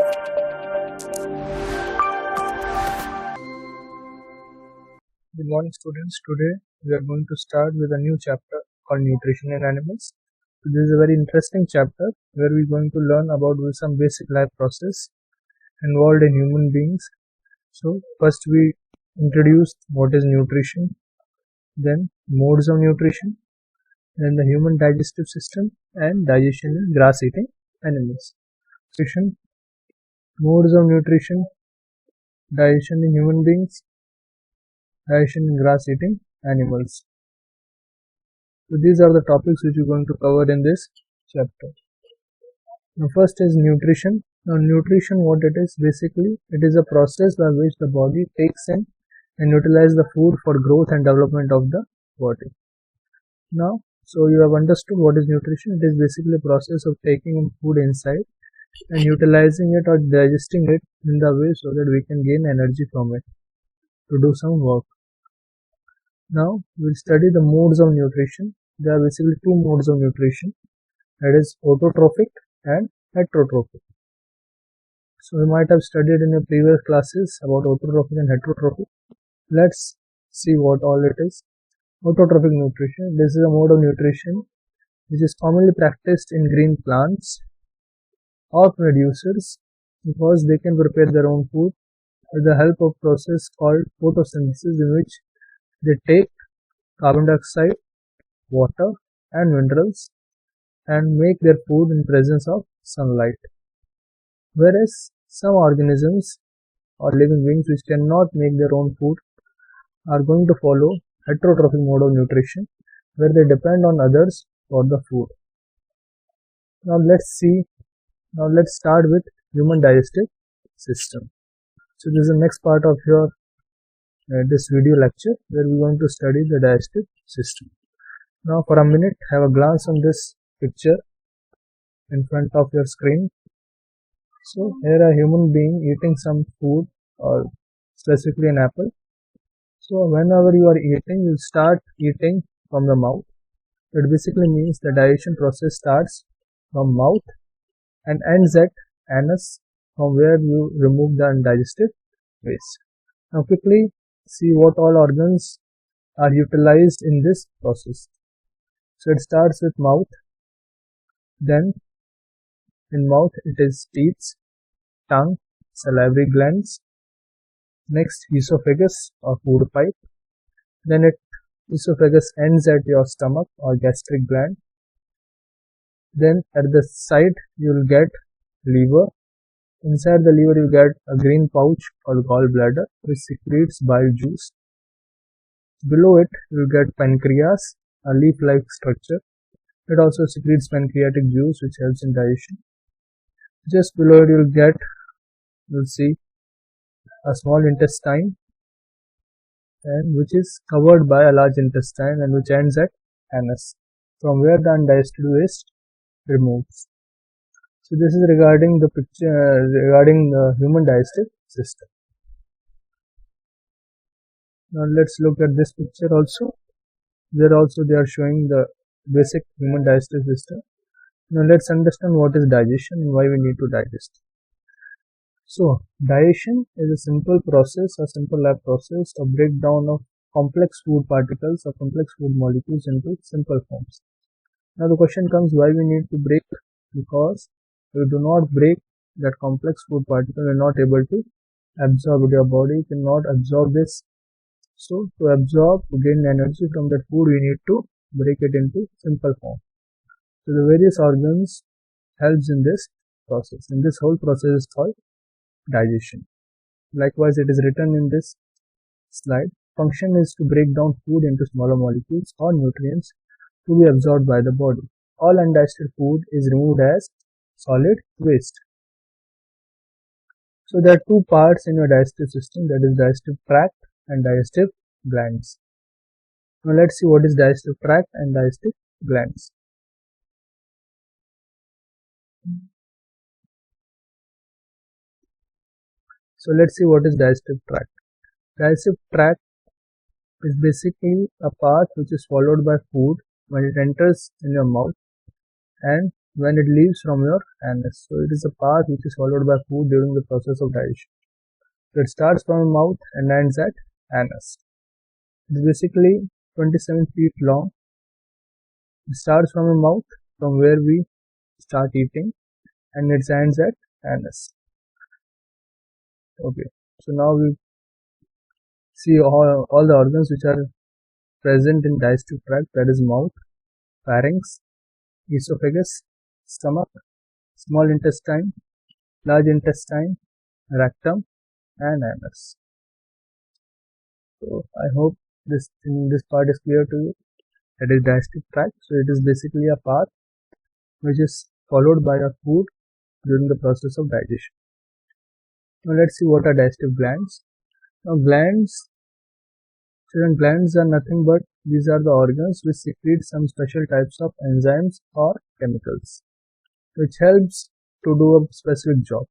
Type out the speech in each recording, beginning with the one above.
Good morning, students. Today we are going to start with a new chapter called Nutrition in Animals. So this is a very interesting chapter where we are going to learn about some basic life process involved in human beings. So first we introduced what is nutrition, then modes of nutrition, then the human digestive system and digestion in grass-eating animals. Nutrition, modes of nutrition, digestion in human beings, digestion in grass-eating animals. So these are the topics which we're going to cover in this chapter. Now first is nutrition. Now nutrition, what it is basically, it is a process by which the body takes in and utilizes the food for growth and development of the body. Now, so you have understood what is nutrition. It is basically a process of taking in food inside and utilizing it or digesting it in the way so that we can gain energy from it to do some work. Now we'll study the modes of nutrition. There are basically two modes of nutrition, that is autotrophic and heterotrophic. So you might have studied in your previous classes about autotrophic and heterotrophic. Let's see what all it is. Autotrophic nutrition. This is a mode of nutrition which is commonly practiced in green plants or producers because they can prepare their own food with the help of process called photosynthesis, in which they take carbon dioxide, water and minerals and make their food in presence of sunlight. Whereas some organisms or living beings which cannot make their own food are going to follow heterotrophic mode of nutrition, where they depend on others for the food. Now let's start with human digestive system. So this is the next part of your this video lecture where we are going to study the digestive system. Now for a minute have a glance on this picture in front of your screen. So here a human being eating some food, or specifically an apple. So whenever you are eating, you start eating from the mouth. It basically means the digestion process starts from mouth and ends at anus, from where you remove the undigested waste. Now quickly see what all organs are utilized in this process. So it starts with mouth, then in mouth it is teeth, tongue, salivary glands, next esophagus or food pipe, then esophagus ends at your stomach or gastric gland, then at the side you will get liver. Inside the liver you get a green pouch called gallbladder which secretes bile juice. Below it you will get pancreas, a leaf-like structure. It also secretes pancreatic juice which helps in digestion. Just below it you'll see a small intestine, and which is covered by a large intestine and which ends at anus, from where the undigested waste removes. So this is regarding the picture regarding the human digestive system. Now let's look at this picture also. There also they are showing the basic human digestive system. Now let's understand what is digestion and why we need to digest. So digestion is a simple lab process of breakdown of complex food particles or complex food molecules into simple forms. Now the question comes, why we need to break? Because if we do not break that complex food particle, we are not able to absorb it. Your body cannot absorb this. So to gain energy from that food, we need to break it into simple form. So the various organs helps in this process, and this whole process is called digestion. Likewise, it is written in this slide. Function is to break down food into smaller molecules or nutrients to be absorbed by the body. All undigested food is removed as solid waste. So there are two parts in your digestive system, that is digestive tract and digestive glands. Now let's see what is digestive tract and digestive glands. So let's see what is digestive tract. Digestive tract is basically a path which is followed by food when it enters in your mouth, and when it leaves from your anus. So it is a path which is followed by food during the process of digestion. So it starts from the mouth and ends at anus. It is basically 27 feet long. It starts from the mouth, from where we start eating, and it ends at anus. Okay, so now we see all the organs which are present in digestive tract, that is mouth, pharynx, esophagus, stomach, small intestine, large intestine, rectum, and anus. So I hope this part is clear to you. That is digestive tract. So it is basically a path which is followed by our food during the process of digestion. Now let's see what are digestive glands. Now glands are nothing but these are the organs which secrete some special types of enzymes or chemicals which helps to do a specific job.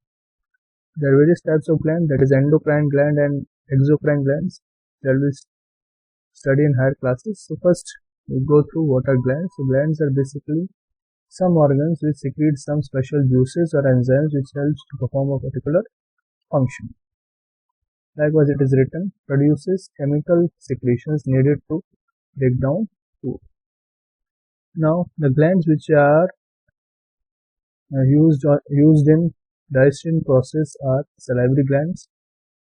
There are various types of glands, that is endocrine gland and exocrine glands, that we study in higher classes. So first we go through what are glands. So glands are basically some organs which secrete some special juices or enzymes which helps to perform a particular function. Likewise, it is written, produces chemical secretions needed to break down food. Now, the glands which are used in digestion process are salivary glands,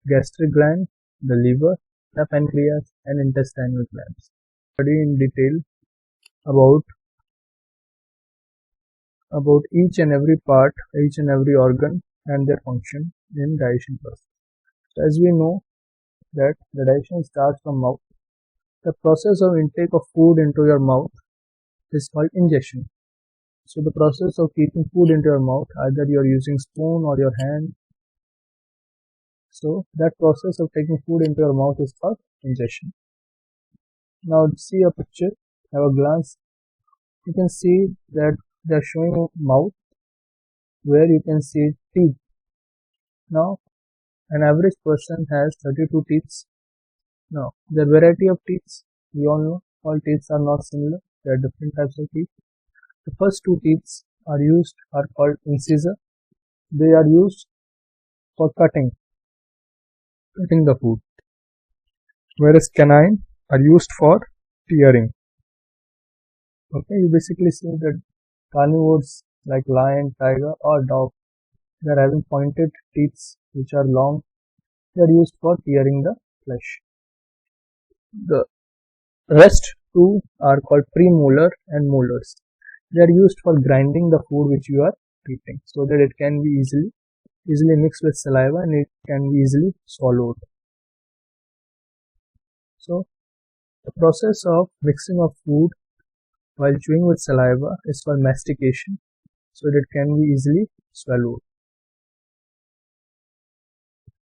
gastric gland, the liver, the pancreas, and intestinal glands. Study in detail about each and every part, each and every organ and their function in digestion process. So as we know that the digestion starts from mouth, the process of intake of food into your mouth is called ingestion. So the process of keeping food into your mouth, either you are using spoon or your hand, so that process of taking food into your mouth is called ingestion. Now see a picture, have a glance. You can see that they are showing a mouth where you can see teeth. Now an average person has 32 teeth. Now there are variety of teeth. We all know all teeth are not similar. There are different types of teeth. The first two teeth are called incisor. They are used for cutting the food, whereas canine are used for tearing. Okay, you basically see that carnivores like lion, tiger, or dog, they are having pointed teeth which are long. They are used for tearing the flesh. The rest two are called premolar and molars. They are used for grinding the food which you are eating, so that it can be easily mixed with saliva and it can be easily swallowed. So the process of mixing of food while chewing with saliva is called mastication, so that it can be easily swallowed.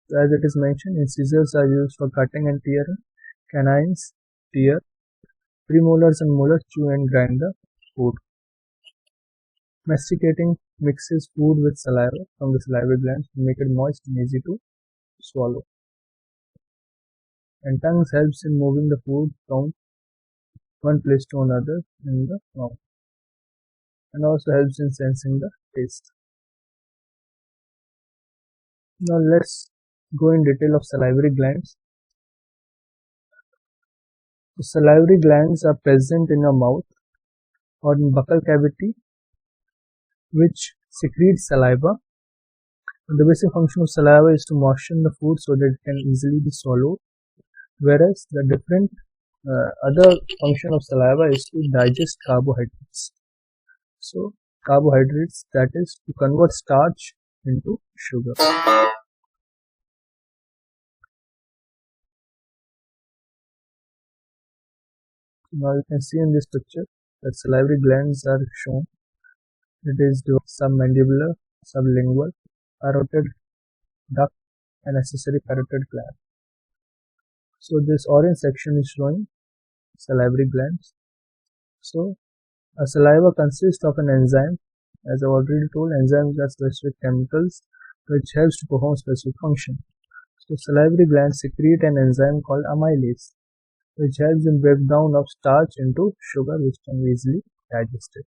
So as it is mentioned, incisors are used for cutting and tearing, canines tear, premolars and molars chew and grind the food. Masticating mixes food with saliva from the salivary glands to make it moist and easy to swallow. And tongue helps in moving the food from one place to another in the mouth, and also helps in sensing the taste. Now let's go in detail of salivary glands. The salivary glands are present in your mouth or in buccal cavity, which secretes saliva. And the basic function of saliva is to moisten the food so that it can easily be swallowed, whereas the different other function of saliva is to digest carbohydrates. So carbohydrates, that is to convert starch into sugar. Now you can see in this picture that salivary glands are shown. It is submandibular, sublingual, parotid duct, and accessory parotid gland. So this orange section is showing salivary glands. So a saliva consists of an enzyme. As I already told, enzymes are specific chemicals which helps to perform specific function. So salivary glands secrete an enzyme called amylase, which helps in breakdown of starch into sugar, which can be easily digested.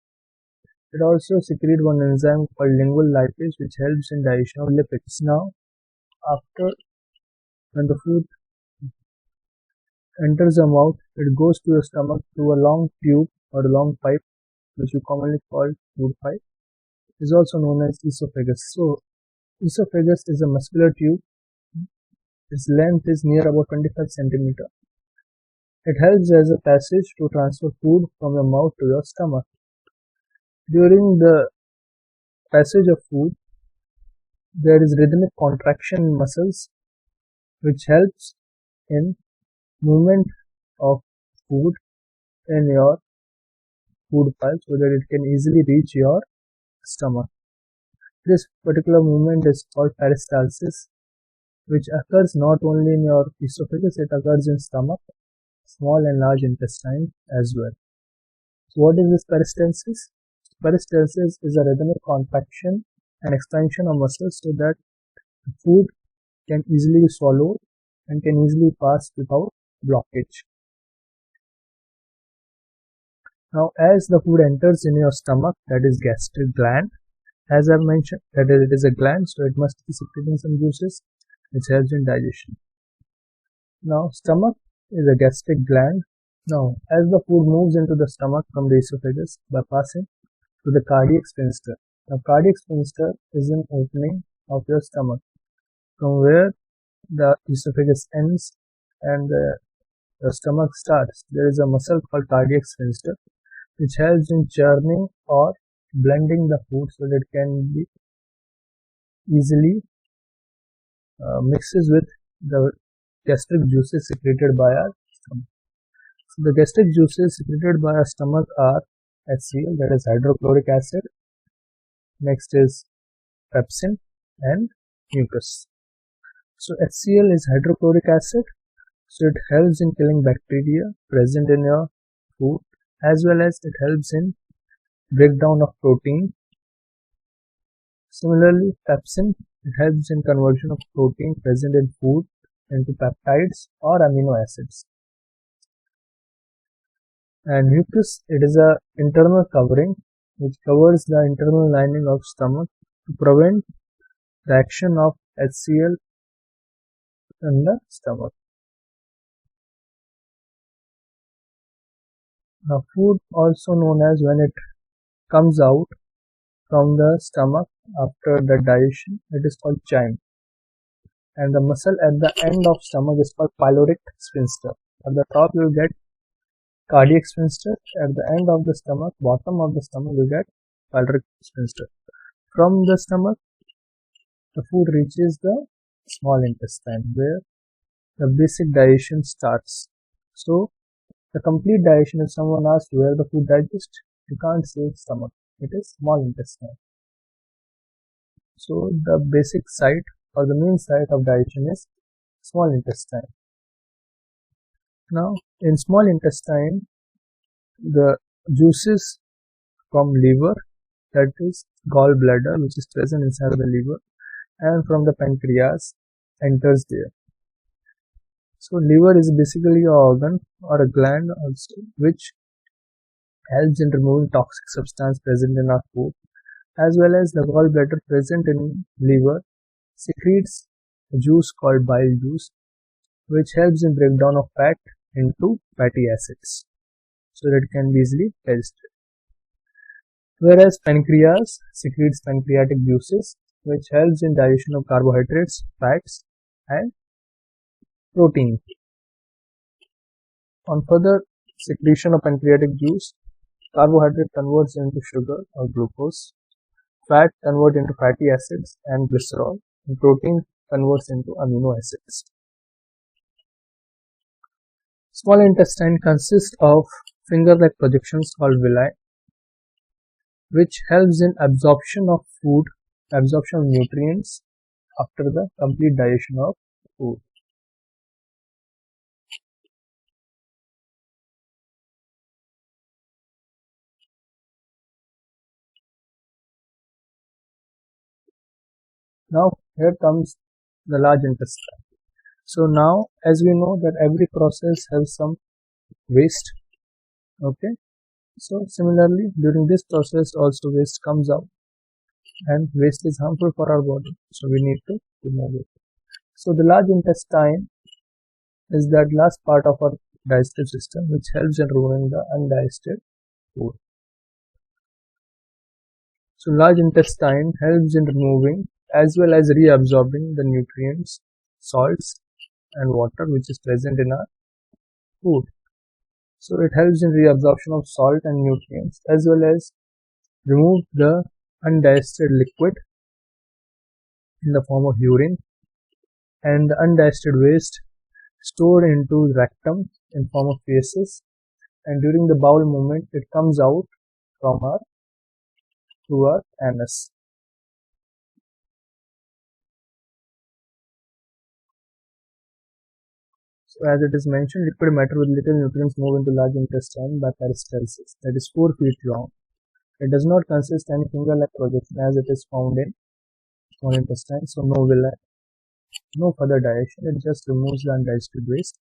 It also secretes one enzyme called lingual lipase which helps in digestion of lipids. Now, after when the food enters the mouth, it goes to the stomach through a long tube or a long pipe which we commonly call food pipe. It is also known as esophagus. So, esophagus is a muscular tube. Its length is near about 25 centimeter. It helps as a passage to transfer food from your mouth to your stomach. During the passage of food, there is rhythmic contraction in muscles which helps in movement of food in your food pipe so that it can easily reach your stomach. This particular movement is called peristalsis, which occurs not only in your esophagus, it occurs in stomach, small and large intestine as well. So what is this peristalsis? Peristalsis is a rhythmic contraction and expansion of muscles so that the food can easily be swallowed and can easily pass without blockage. Now, as the food enters in your stomach, that is gastric gland, as I've mentioned, that is, it is a gland, so it must be secreting some juices which helps in digestion. Now, stomach is a gastric gland. Now, as the food moves into the stomach from the esophagus by passing to the cardiac sphincter. Now, cardiac sphincter is an opening of your stomach from where the esophagus ends and the stomach starts. There is a muscle called cardiac sphincter which helps in churning or blending the food so that it can be easily mixes with the gastric juices secreted by our stomach. So the gastric juices secreted by our stomach are HCl, that is hydrochloric acid. Next is pepsin and mucus. So HCl is hydrochloric acid, so it helps in killing bacteria present in your food as well as it helps in breakdown of protein. Similarly, pepsin, it helps in conversion of protein present in food into peptides or amino acids. And mucus, it is a internal covering which covers the internal lining of stomach to prevent the action of HCl in the stomach. Now, food also known as when it comes out from the stomach after the digestion, it is called chyme. And the muscle at the end of stomach is called pyloric sphincter. At the top you will get cardiac sphincter. At the end of the stomach, bottom of the stomach, you get pyloric sphincter. From the stomach, the food reaches the small intestine where the basic digestion starts. So, the complete digestion, if someone asks where the food digests, you can't say stomach. It is small intestine. So, the basic site or the main site of digestion is small intestine. Now, in small intestine, the juices from liver, that is gallbladder, which is present inside of the liver, and from the pancreas enters there. So, liver is basically an organ or a gland also which helps in removing toxic substance present in our food, as well as the gallbladder present in liver secretes a juice called bile juice which helps in breakdown of fat into fatty acids so that it can be easily digested. Whereas pancreas secretes pancreatic juices which helps in digestion of carbohydrates, fats and protein. On further secretion of pancreatic juice, carbohydrate converts into sugar or glucose, fat converts into fatty acids and glycerol, and protein converts into amino acids. Small intestine consists of finger-like projections called villi, which helps in absorption of food, absorption of nutrients after the complete digestion of food. Now here comes the large intestine. So now as we know that every process has some waste, okay, So similarly, during this process also waste comes out, and waste is harmful for our body, so we need to remove it. So the large intestine is that last part of our digestive system which helps in removing the undigested food. So large intestine helps in removing as well as reabsorbing the nutrients, salts and water which is present in our food. So it helps in reabsorption of salt and nutrients as well as remove the undigested liquid in the form of urine and the undigested waste stored into rectum in form of feces, and during the bowel movement it comes out from our through our anus. So as it is mentioned, liquid matter with little nutrients move into large intestine by peristalsis, that is 4 feet long. It does not consist any finger-like projection as it is found in small intestine, so no villi, no further digestion. It just removes the undigested waste.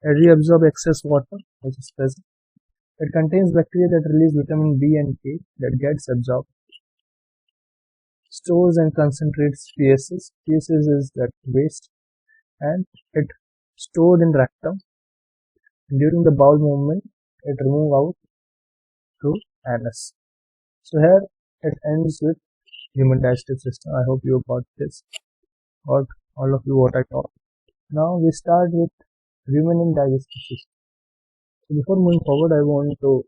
It reabsorbs excess water which is present. It contains bacteria that release vitamin B and K that gets absorbed. Stores and concentrates feces. Feces is that waste, and it stored in rectum. And during the bowel movement, it remove out through anus. So here it ends with human digestive system. I hope you got this, got all of you what I taught. Now we start with ruminant digestive system. So before moving forward, I want to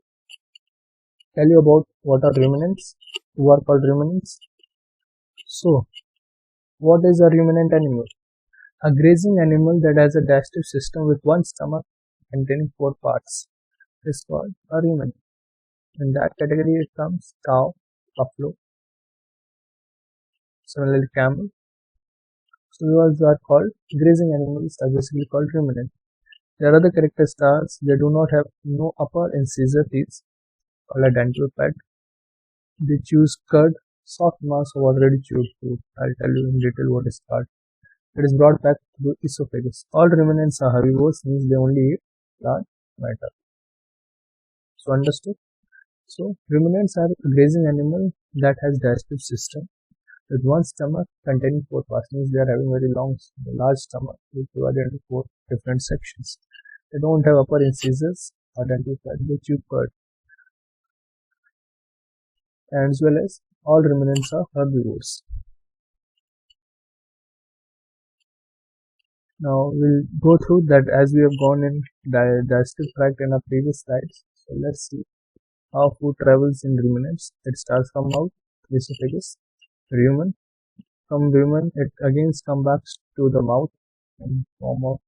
tell you about what are ruminants, who are called ruminants. So, what is a ruminant animal? A grazing animal that has a digestive system with one stomach containing 4 parts is called a ruminant. In that category it comes cow, buffalo, similarly camel. So those are called grazing animals, are basically called ruminant. Their other characteristics, they do not have no upper incisor teeth, called a dental pad. They chew cud, soft mass of already chewed food. I'll tell you in detail what is cud. It is brought back to the esophagus. All ruminants are herbivores, means they only eat plant matter. So understood? So ruminants are a grazing animal that has digestive system with one stomach containing 4 parts, means they are having very large stomach which divided into 4 different sections. They don't have upper incisors or dental pad. They chew cud, as well as all ruminants are herbivores. Now we'll go through that as we have gone in digestive tract in our previous slides. So let's see how food travels in ruminants. It starts from mouth, esophagus, rumen. From rumen, it again comes back to the mouth in form of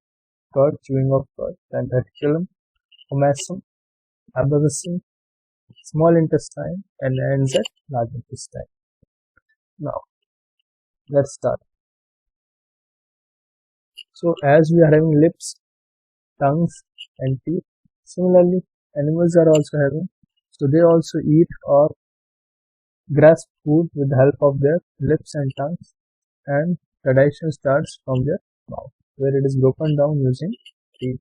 cud, chewing of cud, then reticulum, omasum, abscissum, small intestine, and ends at large intestine. Now, let's start. So, as we are having lips, tongues, and teeth, similarly, animals are also having. So, they also eat or grasp food with the help of their lips and tongues, and the digestion starts from their mouth, where it is broken down using teeth.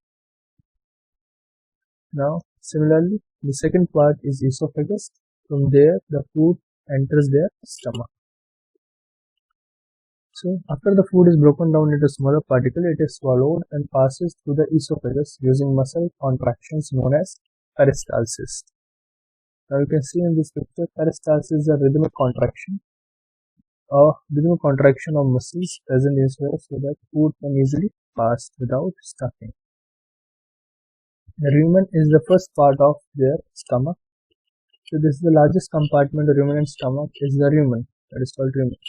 Now, similarly, the second part is esophagus. From there, the food enters their stomach. So, after the food is broken down into smaller particles, it is swallowed and passes through the esophagus using muscle contractions known as peristalsis. Now, you can see in this picture, peristalsis is a rhythmic contraction of muscles present in esophagus so that food can easily pass without stuffing. The rumen is the first part of their stomach. So this is the largest compartment of ruminant stomach is the rumen, that is called rumen.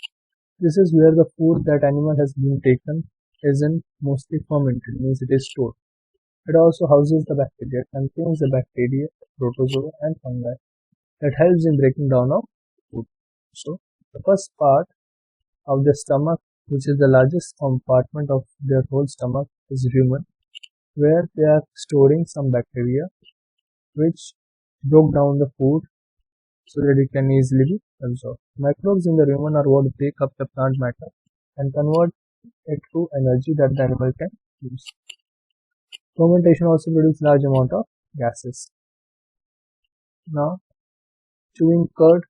This is where the food that animal has been taken isn't mostly fermented, means it is stored. It also houses the bacteria, contains the bacteria, protozoa and fungi that helps in breaking down of food. So the first part of the stomach, which is the largest compartment of their whole stomach, is rumen, where they are storing some bacteria which broke down the food so that it can easily be absorbed. Microbes in the rumen are what take up the plant matter and convert it to energy that the animal can use. Fermentation also produces large amount of gases. Now, chewing curd,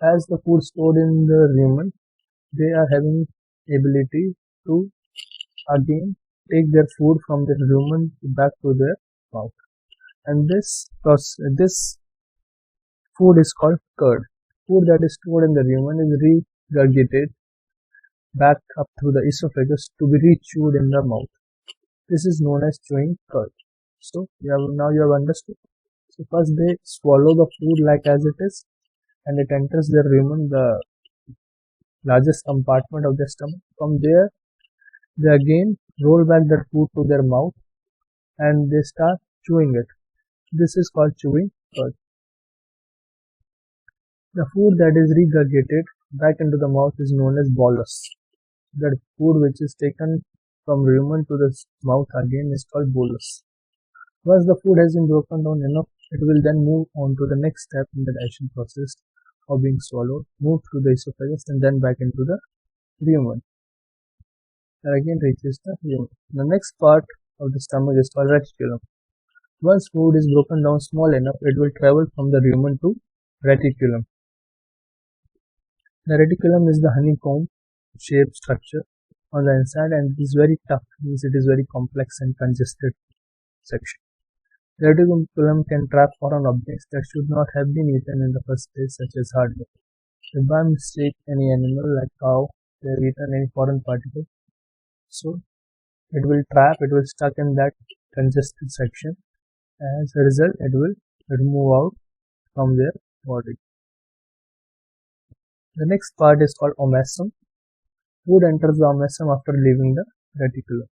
as the food stored in the rumen, they are having ability to again take their food from their rumen back to their mouth. And this food is called curd. Food that is stored in the rumen is regurgitated back up through the esophagus to be re-chewed in the mouth. This is known as chewing curd. So now you have understood. So first they swallow the food like as it is, and it enters their rumen, the largest compartment of their stomach. From there, they again roll back their food to their mouth, and they start chewing it. This is called chewing curd. The food that is regurgitated back into the mouth is known as bolus. That food which is taken from rumen to the mouth again is called bolus. Once the food has been broken down enough, it will then move on to the next step in the digestion process of being swallowed, move through the esophagus and then back into the rumen. And again reaches the rumen. The next part of the stomach is called reticulum. Once food is broken down small enough, it will travel from the rumen to reticulum. The reticulum is the honeycomb shaped structure on the inside, and it is very tough, means it is very complex and congested section. The reticulum can trap foreign objects that should not have been eaten in the first place, such as hardware. If by mistake any animal like cow, they have eaten any foreign particle, so it will trap, it will stuck in that congested section. As a result, it will move out from their body. The next part is called omasum. Food enters the omasum after leaving the reticulum.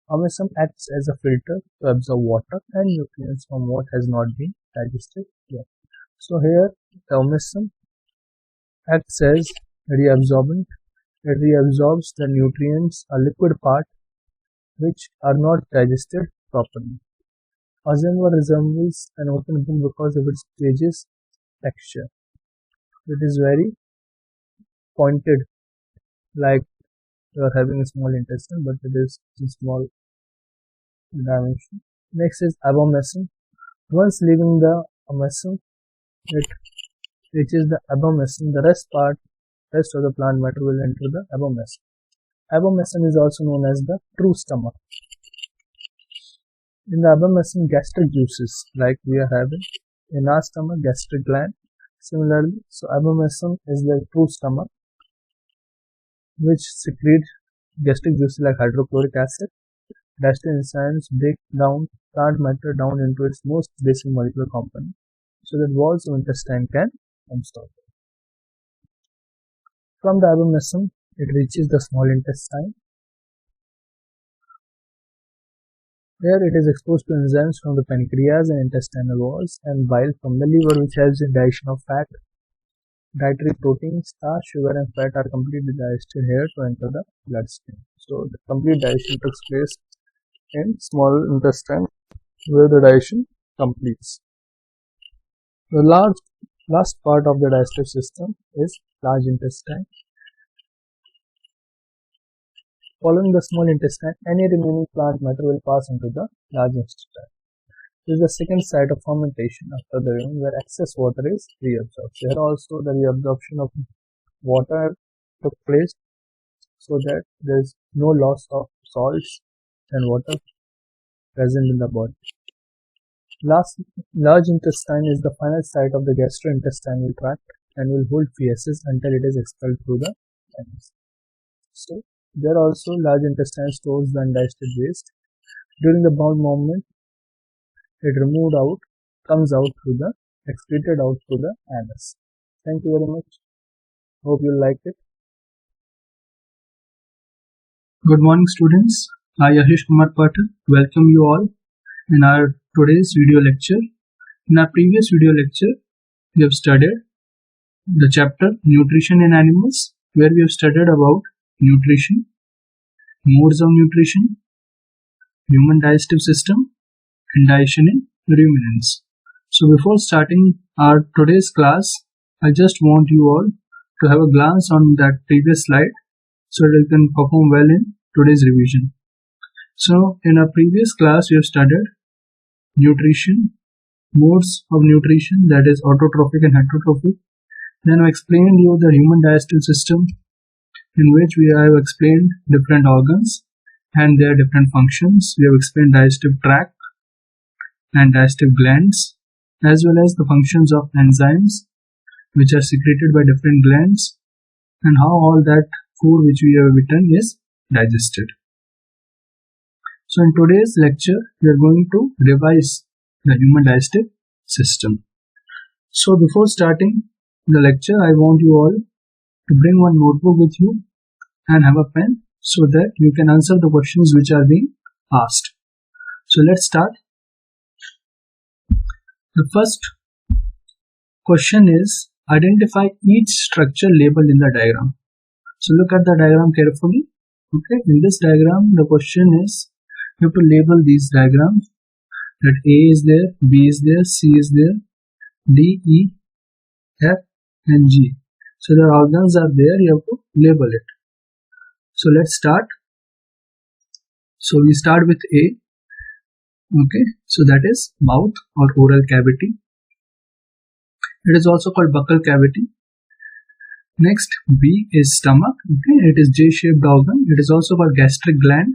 Omasum acts as a filter to absorb water and nutrients from what has not been digested yet. So here the omasum acts as reabsorbent. It reabsorbs the nutrients, a liquid part, which are not digested properly. Omasum resembles an open book because of its pages texture. It is very pointed, like you are having a small intestine, but it is in small dimension. Next is abomasum. Once leaving the omasum, it reaches the abomasum. The rest of the plant matter will enter the abomasum. Abomasum is also known as the true stomach. In the abomasum, gastric juices, like we are having in our stomach, gastric gland. Similarly, so abomasum is the true stomach, which secrete gastric juices like hydrochloric acid. Digestive enzymes break down plant matter down into its most basic molecular component, so that walls of intestine can absorb. From the abomasum, it reaches the small intestine. Here it is exposed to enzymes from the pancreas and intestinal walls, and bile from the liver, which helps in digestion of fat. Dietary proteins, starch, sugar and fat are completely digested here to enter the bloodstream. So the complete digestion takes place in small intestine, where the digestion completes. The last part of the digestive system is large intestine. Following the small intestine, any remaining plant matter will pass into the large intestine. This is the second site of fermentation after the rumen, where excess water is reabsorbed. Here also the reabsorption of water took place, so that there is no loss of salts and water present in the body. Large intestine is the final site of the gastrointestinal tract and will hold feces until it is expelled through the anus. So there also large intestine stores the undigested waste. During the bowel movement, it comes out through the excreted out through the anus. Thank you very much. Hope you liked it. Good morning, students. I, Yahish Kumar Patel, welcome you all in our today's video lecture. In our previous video lecture, we have studied the chapter Nutrition in Animals, where we have studied about nutrition, modes of nutrition, human digestive system, and digestion in ruminants. So before starting our today's class, I just want you all to have a glance on that previous slide so that you can perform well in today's revision. So in our previous class, we have studied nutrition, modes of nutrition, that is autotrophic and heterotrophic. Then I explained you the human digestive system, in which we have explained different organs and their different functions. We have explained digestive tract and digestive glands, as well as the functions of enzymes which are secreted by different glands, and how all that food which we have eaten is digested. So in today's lecture, we are going to revise the human digestive system. So before starting the lecture, I want you all to bring one notebook with you and have a pen so that you can answer the questions which are being asked. So let's start. The first question is, identify each structure labeled in the diagram. So look at the diagram carefully. Okay, in this diagram, the question is, you have to label these diagrams, that A is there, B is there, C is there, D, E, F and G. So the organs are there, you have to label it. So let's start. So we start with A. Okay, so that is mouth or oral cavity. It is also called buccal cavity. Next, B is stomach. Okay, it is J-shaped organ. It is also called gastric gland.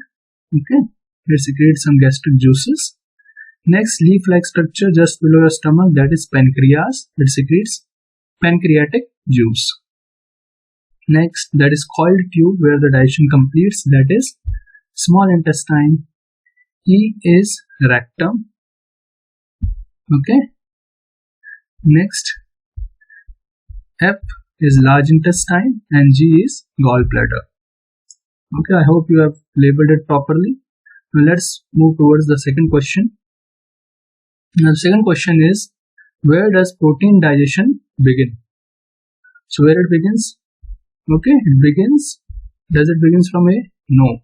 Okay, it secretes some gastric juices. Next, leaf-like structure just below your stomach, that is pancreas. It secretes pancreatic juice. Next, that is coiled tube where the digestion completes, that is small intestine. E is rectum. Okay. Next, F is large intestine and G is gallbladder. Okay, I hope you have labeled it properly. Now let's move towards the second question. Now the second question is, where does protein digestion begin? So where it begins? Okay, it begins, does it begins from A? No.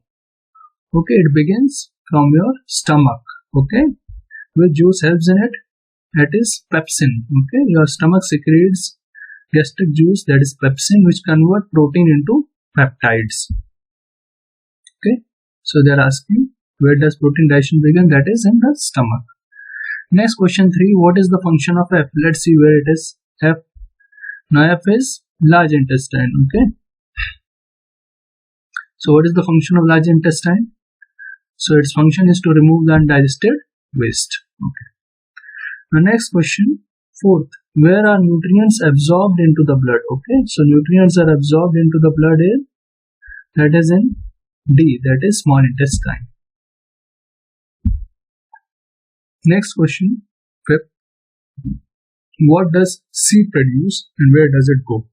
Okay, it begins from your stomach. Okay, which juice helps in it? That is pepsin. Okay, your stomach secretes gastric juice, that is pepsin, which convert protein into peptides. Okay, so they are asking, where does protein digestion begin? That is in the stomach. Next, question 3, what is the function of F? Let's see where it is. F. Now F is large intestine. Okay, so what is the function of large intestine? So its function is to remove the undigested waste. Okay. The next question, 4th, where are nutrients absorbed into the blood? Okay, so nutrients are absorbed into the blood in, that is in D, that is small intestine. Next question, 5th, what does C produce and where does it go?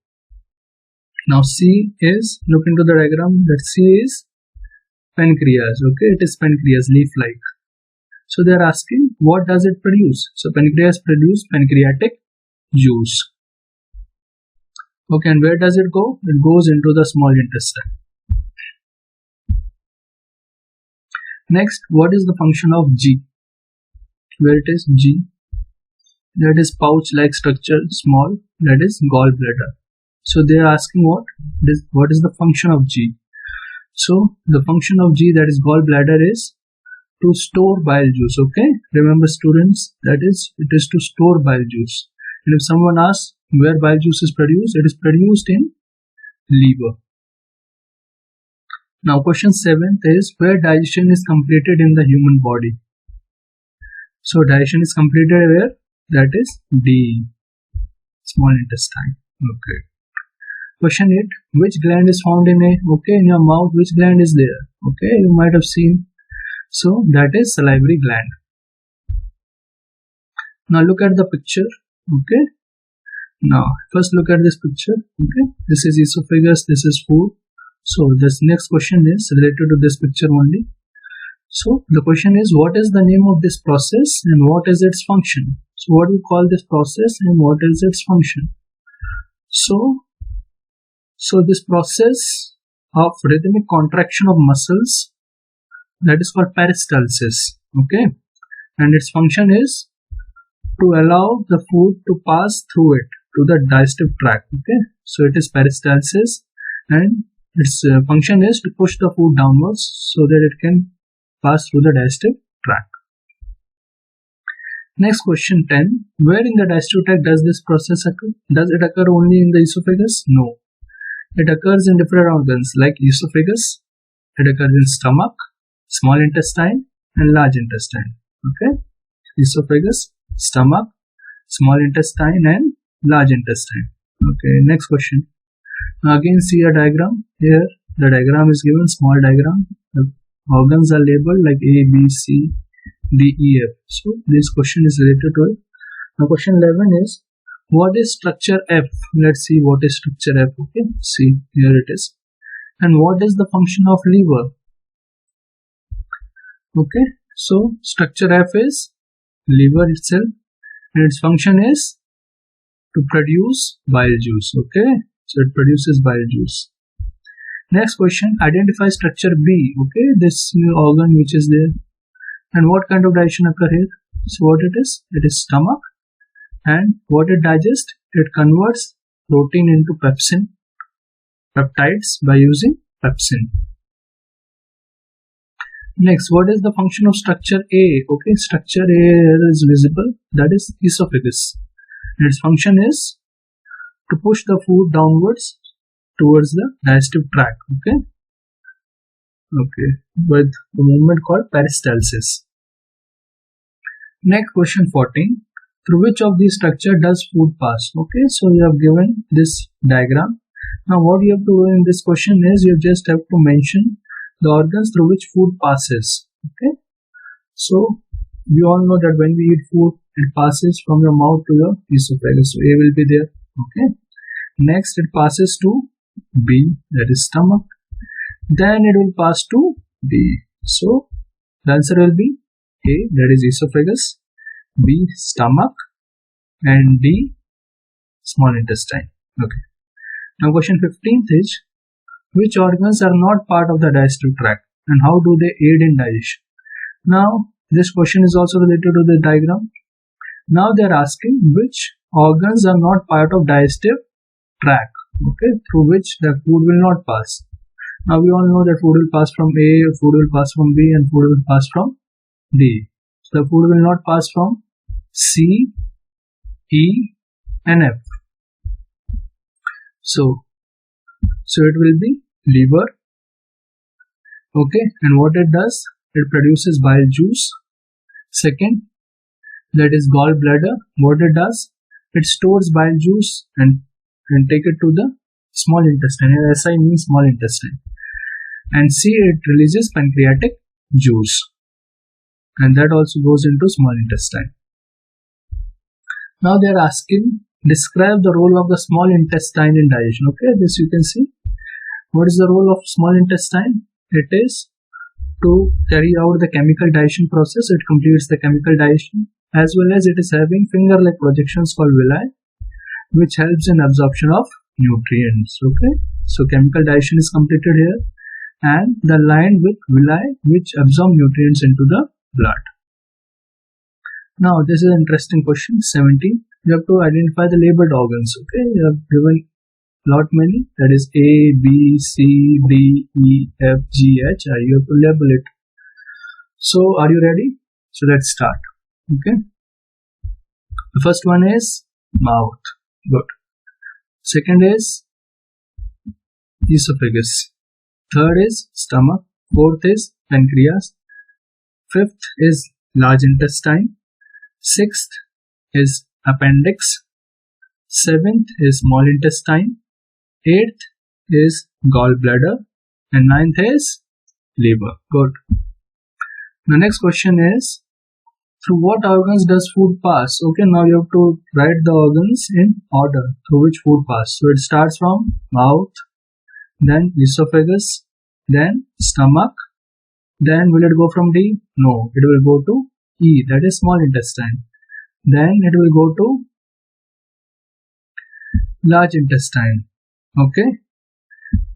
Now C is, look into the diagram, that C is pancreas. Okay, it is pancreas, leaf-like. So they are asking, what does it produce? So pancreas produces pancreatic juice. Okay, and where does it go? It goes into the small intestine. Next, what is the function of G? Where it is G? That is pouch-like structure, small, that is gallbladder. So they are asking what is the function of G? So the function of G, that is gallbladder, is to store bile juice. Okay, remember students, that is, it is to store bile juice. And if someone asks where bile juice is produced, it is produced in liver. Now question 7th is, where digestion is completed in the human body? So digestion is completed where? That is D, small intestine. Okay. Question 8, which gland is found in A? Okay, in your mouth, which gland is there? Okay, you might have seen. So that is salivary gland. Now look at the picture. Okay, now first look at this picture. Okay, this is esophagus, this is food. So this next question is related to this picture only. So the question is, what is the name of this process and what is its function? So what do you call this process and what is its function? So this process of rhythmic contraction of muscles, that is called peristalsis. Okay, and its function is to allow the food to pass through it to the digestive tract. Okay, so it is peristalsis, and its function is to push the food downwards so that it can pass through the digestive tract. Next question 10. Where in the digestive tract does this process occur? Does it occur only in the esophagus? No. It occurs in different organs like esophagus, it occurs in stomach, small intestine and large intestine. Okay, esophagus, stomach, small intestine and large intestine. Okay, next question. Now again see a diagram. Here the diagram is given, small diagram. The organs are labeled like A, B, C, D, E, F. So this question is related to it. Now question 11 is, what is structure F? Let's see what is structure F. Okay, see here it is. And what is the function of liver? Okay, so structure F is liver itself and its function is to produce bile juice. Okay, so it produces bile juice. Next question, identify structure B. Okay, this organ which is there, and what kind of digestion occur here? So what it is stomach, and what it digests, it converts protein into peptides by using pepsin. Next, what is the function of structure A? Okay, structure A is visible, that is esophagus. And its function is to push the food downwards towards the digestive tract. Okay, with a movement called peristalsis. Next question 14. Through which of these structure does food pass? Okay, so you have given this diagram. Now what you have to do in this question is you just have to mention the organs through which food passes. Okay, so we all know that when we eat food, it passes from your mouth to your esophagus. So A will be there. Okay, next it passes to B, that is stomach. Then it will pass to D. So the answer will be A, that is esophagus, B, stomach, and D, small intestine. Okay. Now question 15th is, which organs are not part of the digestive tract and how do they aid in digestion? Now this question is also related to the diagram. Now they are asking which organs are not part of digestive tract, okay, through which the food will not pass. Now we all know that food will pass from A, food will pass from B, and food will pass from D. So the food will not pass from C, E, and F. So it will be liver. Okay, and what it does, it produces bile juice. Second, that is gallbladder. What it does, it stores bile juice and take it to the small intestine. SI means small intestine. And C, it releases pancreatic juice, and that also goes into small intestine. Now they are asking, describe the role of the small intestine in digestion. Okay, this you can see. What is the role of small intestine? It is to carry out the chemical digestion process. It completes the chemical digestion, as well as it is having finger-like projections called villi, which helps in absorption of nutrients. Okay, so chemical digestion is completed here, and the line with villi which absorb nutrients into the blood. Now this is an interesting question. 17. You have to identify the labeled organs. Okay, you have given lot many, that is A, B, C, D, E, F, G, H, I. You have to label it. So are you ready? So let's start. Okay, the first one is mouth. Good. Second is esophagus. Third is stomach. Fourth is pancreas. Fifth is large intestine. Sixth is appendix. Seventh is small intestine. Eighth is gallbladder. And ninth is liver. Good. The next question is, through what organs does food pass? Okay, now you have to write the organs in order through which food pass. So it starts from mouth, then esophagus, then stomach, then will it go from D? No, it will go to E, that is small intestine. Then it will go to large intestine. Okay,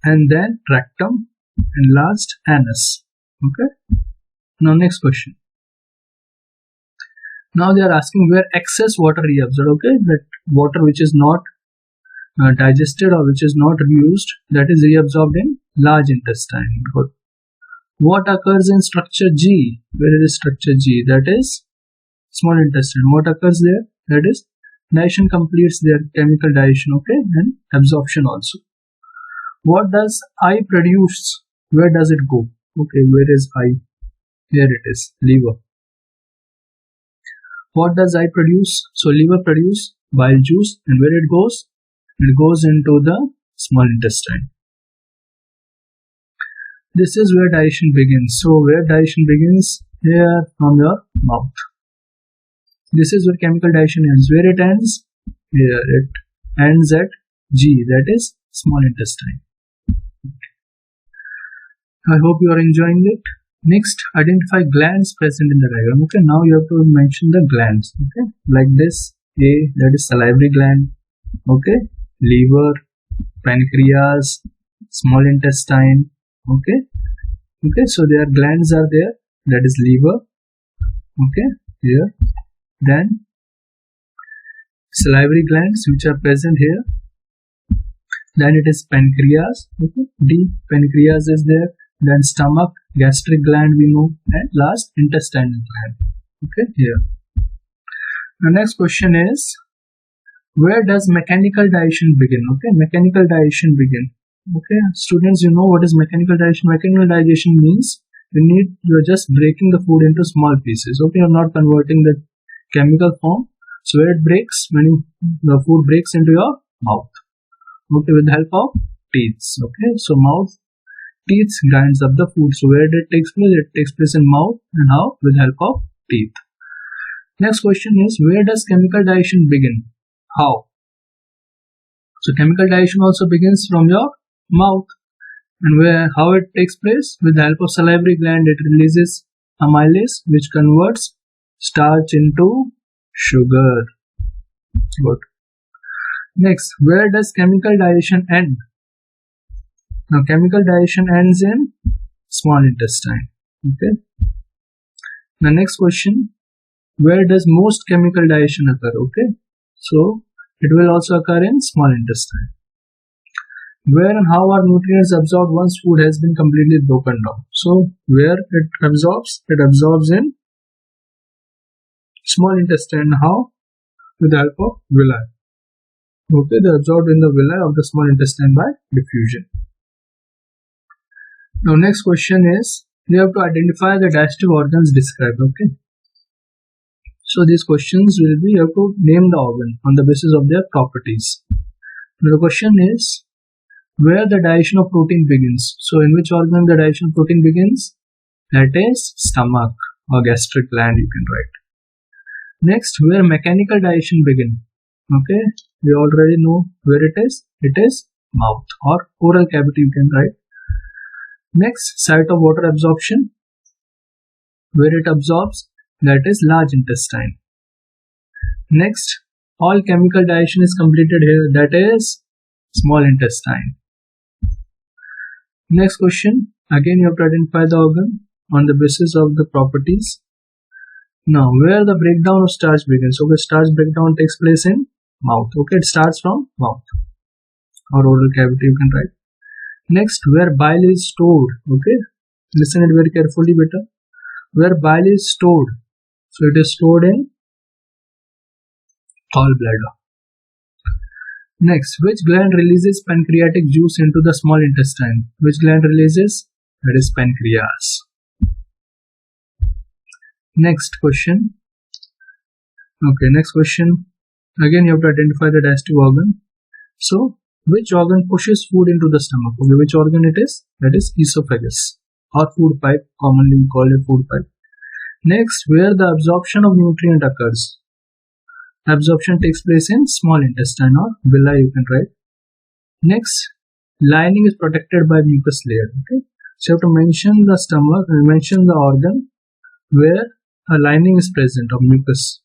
and then rectum, and last anus. Okay, now next question. Now they are asking where excess water reabsorbed. Okay, that water which is not digested or which is not reused, that is reabsorbed in large intestine. Good. What occurs in structure G? Where is structure G? That is small intestine. What occurs there? That is, digestion completes their chemical digestion, okay, and absorption also. What does eye produce? Where does it go? Okay, where is eye? Here it is, liver. What does eye produce? So liver produce bile juice, and where it goes? It goes into the small intestine. This is where digestion begins. So where digestion begins? Here from your mouth. This is where chemical digestion ends. Where it ends? Here it ends at G, that is small intestine. I hope you are enjoying it. Next, identify glands present in the diagram. Okay, now you have to mention the glands. Okay, like this. A, that is salivary gland. Okay, liver, pancreas, small intestine. Okay, so their glands are there. That is liver. Okay, here. Then salivary glands which are present here. Then it is pancreas. Okay, D, pancreas is there. Then stomach, gastric gland we know, and last intestinal gland. Okay, here. The next question is, where does mechanical digestion begin? Okay, mechanical digestion begin. Okay, students, you know what is mechanical digestion? Mechanical digestion means you're just breaking the food into small pieces. Okay, you're not converting the chemical form. So where it breaks, when the food breaks into your mouth. Okay, with the help of teeth. Okay, so mouth, teeth grinds up the food. So where it takes place? It takes place in mouth, and how? With the help of teeth. Next question is, where does chemical digestion begin? How? So chemical digestion also begins from your mouth. And how it takes place? With the help of salivary gland, it releases amylase, which converts starch into sugar. Good. Next, where does chemical digestion end? Now chemical digestion ends in small intestine. Okay. The next question, where does most chemical digestion occur? Okay, so it will also occur in small intestine. Where and how are nutrients absorbed once food has been completely broken down? So where it absorbs? It absorbs in small intestine. How? With the help of villi. Okay, they are absorbed in the villi of the small intestine by diffusion. Now next question is, you have to identify the digestive organs described. Okay, so these questions will be, you have to name the organ on the basis of their properties. Now the question is, where the digestion of protein begins? So in which organ the digestion of protein begins? That is stomach or gastric gland, you can write. Next, where mechanical digestion begins? Okay, we already know where it is. It is mouth or oral cavity, you can write. Next, site of water absorption. Where it absorbs? That is large intestine. Next, all chemical digestion is completed here. That is small intestine. Next question, again you have to identify the organ on the basis of the properties. Now, where the breakdown of starch begins? Okay, starch breakdown takes place in mouth. Okay, it starts from mouth or oral cavity, you can write. Next, where bile is stored. Okay, listen it very carefully, beta. Where bile is stored? So it is stored in gallbladder. Next, which gland releases pancreatic juice into the small intestine? Which gland releases? That is pancreas. Next question. Okay, next question. Again, you have to identify the digestive organ. So, which organ pushes food into the stomach? Okay, which organ it is? That is esophagus or food pipe, commonly we call it food pipe. Next, where the absorption of nutrient occurs? Absorption takes place in small intestine or villi, you can write. Next, lining is protected by mucus layer. Okay, so you have to mention the stomach and mention the organ where a lining is present of mucus.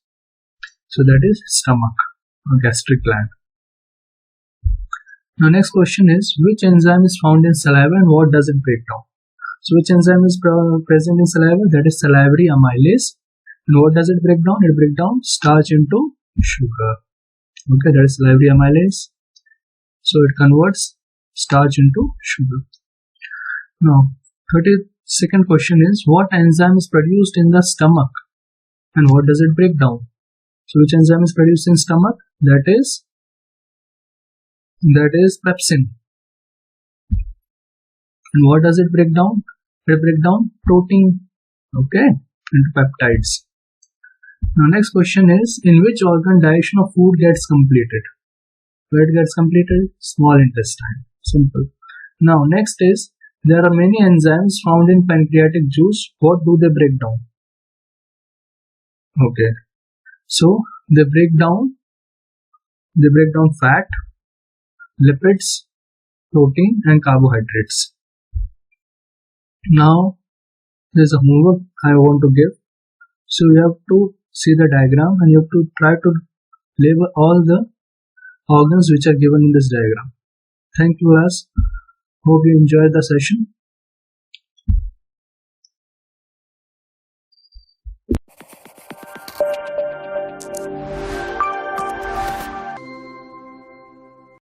So that is stomach or gastric gland. Now next question is, which enzyme is found in saliva and what does it break down? So which enzyme is present in saliva? That is salivary amylase. And what does it break down? It breaks down starch into sugar. Okay, that is salivary amylase. So it converts starch into sugar. Now 32nd question is, what enzyme is produced in the stomach And what does it break down? So which enzyme is produced in stomach? That is pepsin. And what does it break down? It break down protein, okay, into peptides. Now next question is, in which organ digestion of food gets completed? Where it gets completed? Small intestine. Simple. Now next is, there are many enzymes found in pancreatic juice. What do they break down? Okay, so they break down fat, lipids, protein and carbohydrates. Now there's a homework I want to give. So you have to see the diagram and you have to try to label all the organs which are given in this diagram. Thank you, class. Hope you enjoyed the session.